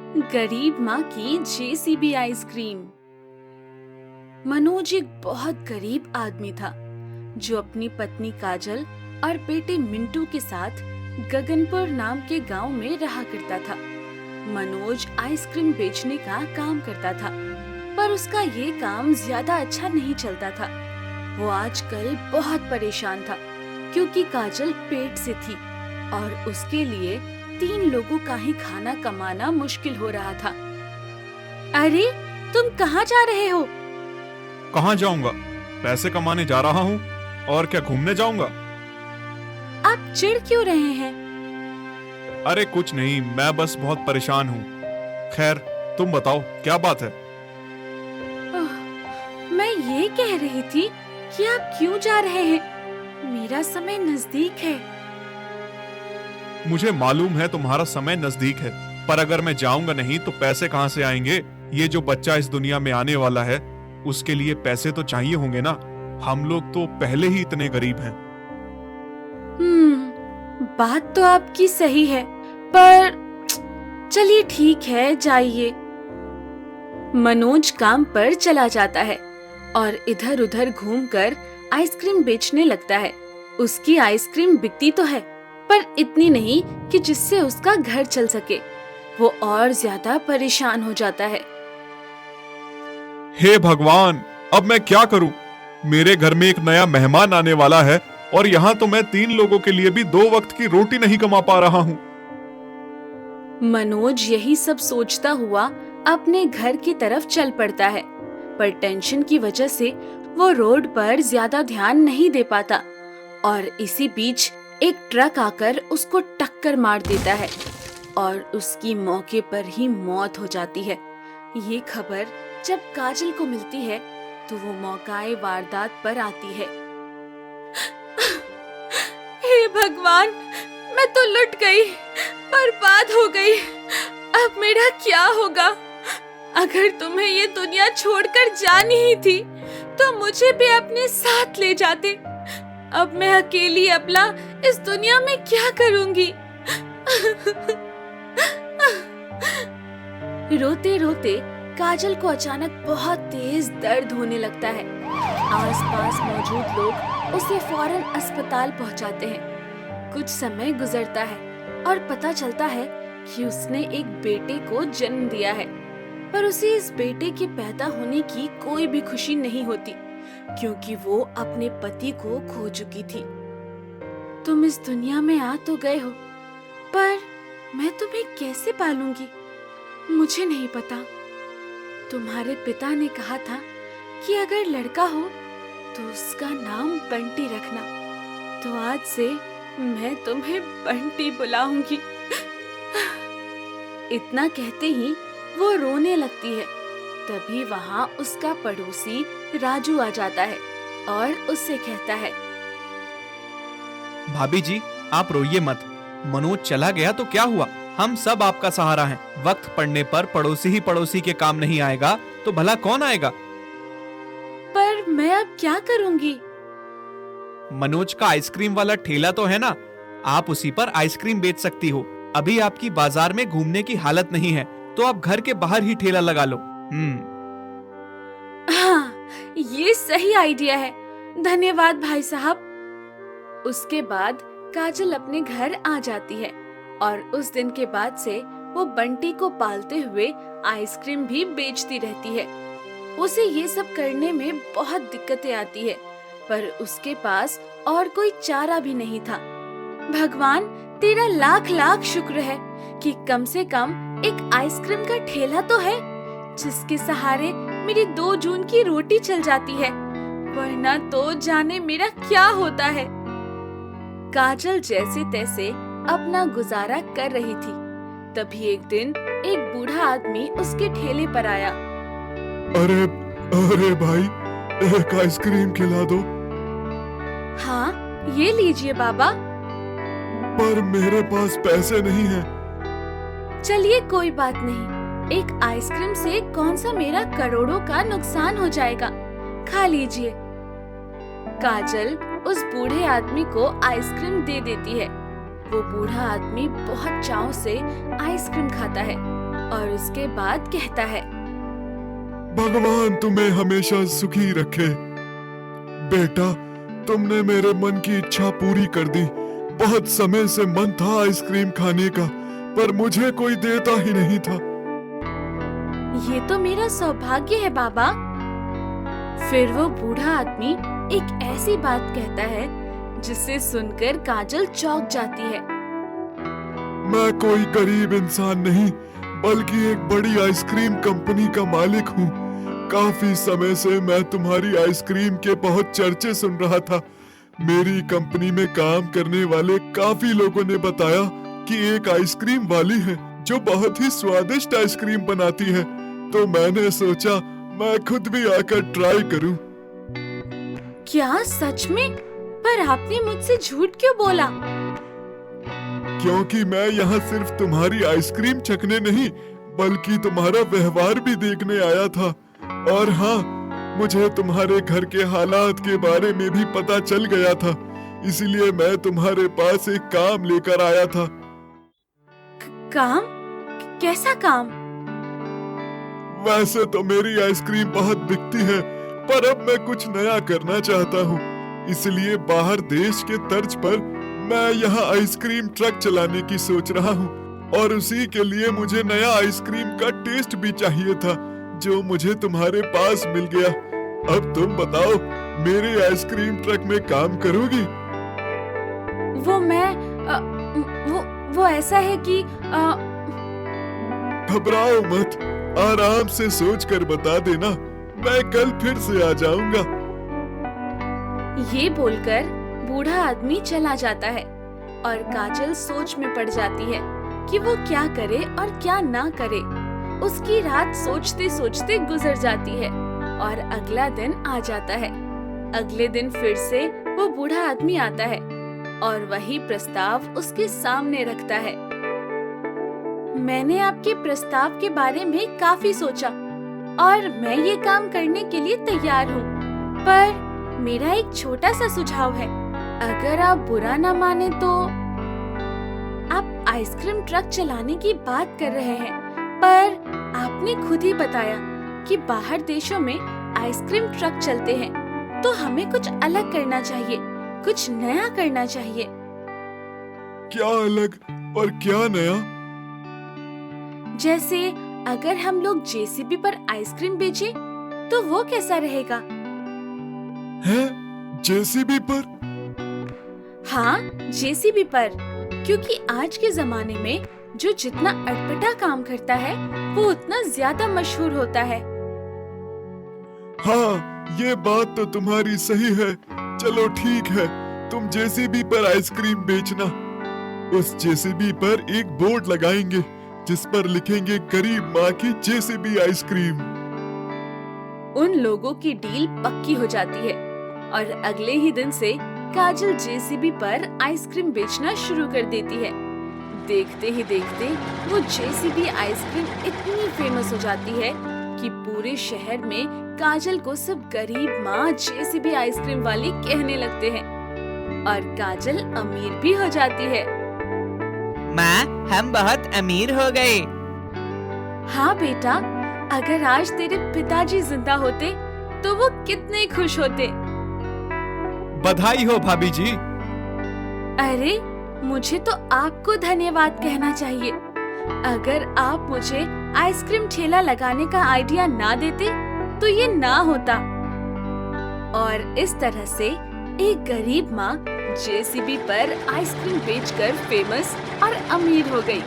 गरीब माँ की जेसीबी आइसक्रीम। मनोज एक बहुत गरीब आदमी था जो अपनी पत्नी काजल और बेटे मिंटू के साथ गगनपुर नाम के गांव में रहा करता था। मनोज आइसक्रीम बेचने का काम करता था, पर उसका ये काम ज्यादा अच्छा नहीं चलता था। वो आजकल बहुत परेशान था क्योंकि काजल पेट से थी और उसके लिए 3 लोगों का ही खाना कमाना मुश्किल हो रहा था। अरे, तुम कहाँ जा रहे हो? कहाँ जाऊंगा? पैसे कमाने जा रहा हूँ। और क्या, घूमने जाऊंगा? आप चिढ़ क्यों रहे हैं? अरे कुछ नहीं, मैं बस बहुत परेशान हूँ। खैर, तुम बताओ क्या बात है? मैं ये कह रही थी कि आप क्यों जा रहे हैं? मेरा समय नजदीक है। मुझे मालूम है तुम्हारा समय नजदीक है, पर अगर मैं जाऊंगा नहीं तो पैसे कहाँ से आएंगे? ये जो बच्चा इस दुनिया में आने वाला है, उसके लिए पैसे तो चाहिए होंगे ना। हम लोग तो पहले ही इतने गरीब हैं। बात तो आपकी सही है, पर चलिए ठीक है, जाइए। मनोज काम पर चला जाता है और इधर-उधर घूमकर आइसक्रीम बेचने लगता है। उसकी आइसक्रीम बिकती तो है, पर इतनी नहीं कि जिससे उसका घर चल सके। वो और ज्यादा परेशान हो जाता है। हे भगवान, अब मैं क्या करूं? मेरे घर में एक नया मेहमान आने वाला है और यहाँ तो मैं 3 लोगों के लिए भी 2 वक्त की रोटी नहीं कमा पा रहा हूँ। मनोज यही सब सोचता हुआ अपने घर की तरफ चल पड़ता है, पर टेंशन की वजह से वो रोड पर ज्यादा ध्यान नहीं दे पाता और इसी बीच एक ट्रक आकर उसको टक्कर मार देता है और उसकी मौके पर ही मौत हो जाती है। ये खबर जब काजल को मिलती है तो वो मौकाए वारदात पर आती है। हे भगवान, मैं तो लुट गई, बर्बाद हो गई। अब मेरा क्या होगा? अगर तुम्हें ये दुनिया छोड़कर जानी ही थी तो मुझे भी अपने साथ ले जाते। अब मैं अकेली अबला इस दुनिया में क्या करूंगी? रोते रोते काजल को अचानक बहुत तेज दर्द होने लगता है। आसपास मौजूद लोग उसे फौरन अस्पताल पहुंचाते हैं। कुछ समय गुजरता है और पता चलता है कि उसने एक बेटे को जन्म दिया है, पर उसे इस बेटे के पैदा होने की कोई भी खुशी नहीं होती क्योंकि वो अपने पति को खो चुकी थी। तुम इस दुनिया में आ तो गए हो, पर मैं तुम्हें कैसे पालूंगी? मुझे नहीं पता। तुम्हारे पिता ने कहा था कि अगर लड़का हो तो उसका नाम बंटी रखना, तो आज से मैं तुम्हें बंटी बुलाऊंगी। इतना कहते ही वो रोने लगती है। तभी वहाँ उसका पड़ोसी राजू आ जाता है और उससे कहता है, भाभी जी, आप रोइए मत। मनोज चला गया तो क्या हुआ? हम सब आपका सहारा हैं। वक्त पड़ने पर पड़ोसी ही पड़ोसी के काम नहीं आएगा तो भला कौन आएगा? पर मैं अब क्या करूंगी? मनोज का आइसक्रीम वाला ठेला तो है ना, आप उसी पर आइसक्रीम बेच सकती हो। अभी आपकी बाजार में घूमने की हालत नहीं है तो आप घर के बाहर ही ठेला लगा लो। हाँ, ये सही आइडिया है। धन्यवाद भाई साहब। उसके बाद काजल अपने घर आ जाती है और उस दिन के बाद से वो बंटी को पालते हुए आइसक्रीम भी बेचती रहती है। उसे ये सब करने में बहुत दिक्कतें आती है, पर उसके पास और कोई चारा भी नहीं था। भगवान, तेरा लाख लाख शुक्र है कि कम से कम एक आइसक्रीम का ठेला तो है जिसके सहारे मेरी 2 जून की रोटी चल जाती है, वरना तो जाने मेरा क्या होता है। काजल जैसे तैसे अपना गुजारा कर रही थी। तभी एक दिन एक बूढ़ा आदमी उसके ठेले पर आया। अरे अरे भाई, एक आइसक्रीम खिला दो। हाँ, ये लीजिए बाबा। पर मेरे पास पैसे नहीं हैं। चलिए कोई बात नहीं, एक आइसक्रीम से कौन सा मेरा करोड़ों का नुकसान हो जाएगा, खा लीजिए। काजल उस बूढ़े आदमी को आइसक्रीम दे देती है। वो बूढ़ा आदमी बहुत चाव से आइसक्रीम खाता है और उसके बाद कहता है, भगवान तुम्हें हमेशा सुखी रखे। बेटा, तुमने मेरे मन की इच्छा पूरी कर दी। बहुत समय से मन था आइसक्रीम खाने का, पर मुझे कोई देता ही नहीं था। ये तो मेरा सौभाग्य है बाबा। फिर वो बूढ़ा आदमी एक ऐसी बात कहता है जिसे सुनकर काजल चौंक जाती है। मैं कोई गरीब इंसान नहीं, बल्कि एक बड़ी आइसक्रीम कंपनी का मालिक हूँ। काफी समय से मैं तुम्हारी आइसक्रीम के बहुत चर्चे सुन रहा था। मेरी कंपनी में काम करने वाले काफी लोगों ने बताया कि एक आइसक्रीम वाली है जो बहुत ही स्वादिष्ट आइसक्रीम बनाती है। तो मैंने सोचा मैं खुद भी आकर ट्राई करूं। क्या सच में? पर आपने मुझसे झूठ क्यों बोला? क्योंकि मैं यहाँ सिर्फ तुम्हारी आइसक्रीम चखने नहीं, बल्कि तुम्हारा व्यवहार भी देखने आया था। और हाँ, मुझे तुम्हारे घर के हालात के बारे में भी पता चल गया था, इसलिए मैं तुम्हारे पास एक काम लेकर आया था। काम? कैसा काम? वैसे तो मेरी आइसक्रीम बहुत बिकती है, पर अब मैं कुछ नया करना चाहता हूँ। इसलिए बाहर देश के तर्ज पर मैं यहाँ आइसक्रीम ट्रक चलाने की सोच रहा हूँ, और उसी के लिए मुझे नया आइसक्रीम का टेस्ट भी चाहिए था, जो मुझे तुम्हारे पास मिल गया। अब तुम बताओ, मेरे आइसक्रीम ट्रक में काम करोगी? वो ऐसा है कि घबराओ मत, आराम से सोचकर बता देना, मैं कल फिर से आ जाऊंगा। ये बोलकर बूढ़ा आदमी चला जाता है और काजल सोच में पड़ जाती है कि वो क्या करे और क्या ना करे। उसकी रात सोचते सोचते गुजर जाती है और अगला दिन आ जाता है। अगले दिन फिर से वो बूढ़ा आदमी आता है और वही प्रस्ताव उसके सामने रखता है। मैंने आपके प्रस्ताव के बारे में काफी सोचा और मैं ये काम करने के लिए तैयार हूँ, पर मेरा एक छोटा सा सुझाव है। अगर आप बुरा ना माने तो आप आइसक्रीम ट्रक चलाने की बात कर रहे हैं, पर आपने खुद ही बताया कि बाहर देशों में आइसक्रीम ट्रक चलते हैं, तो हमें कुछ अलग करना चाहिए, कुछ नया करना चाहिए। क्या अलग और क्या नया? जैसे अगर हम लोग जेसीबी पर आइसक्रीम बेचे तो वो कैसा रहेगा? है? जेसीबी पर? हाँ, जेसीबी पर, क्योंकि आज के जमाने में जो जितना अटपटा काम करता है वो उतना ज्यादा मशहूर होता है। हाँ, ये बात तो तुम्हारी सही है। चलो ठीक है, तुम जेसीबी पर आइसक्रीम बेचना। उस जेसीबी पर एक बोर्ड लगाएंगे जिस पर लिखेंगे गरीब माँ की जेसीबी आइसक्रीम। उन लोगों की डील पक्की हो जाती है और अगले ही दिन से काजल जेसीबी पर आइसक्रीम बेचना शुरू कर देती है। देखते ही देखते वो जेसीबी आइसक्रीम इतनी फेमस हो जाती है कि पूरे शहर में काजल को सब गरीब माँ जेसीबी आइसक्रीम वाली कहने लगते हैं और काजल अमीर भी हो जाती है। माँ, हम बहुत अमीर हो गए। हाँ बेटा, अगर आज तेरे पिताजी जिंदा होते तो वो कितने खुश होते। बधाई हो भाभी जी। अरे, मुझे तो आपको धन्यवाद कहना चाहिए। अगर आप मुझे आइसक्रीम ठेला लगाने का आइडिया ना देते तो ये ना होता। और इस तरह से एक गरीब माँ जेसीबी पर आइसक्रीम बेचकर फेमस और अमीर हो गई।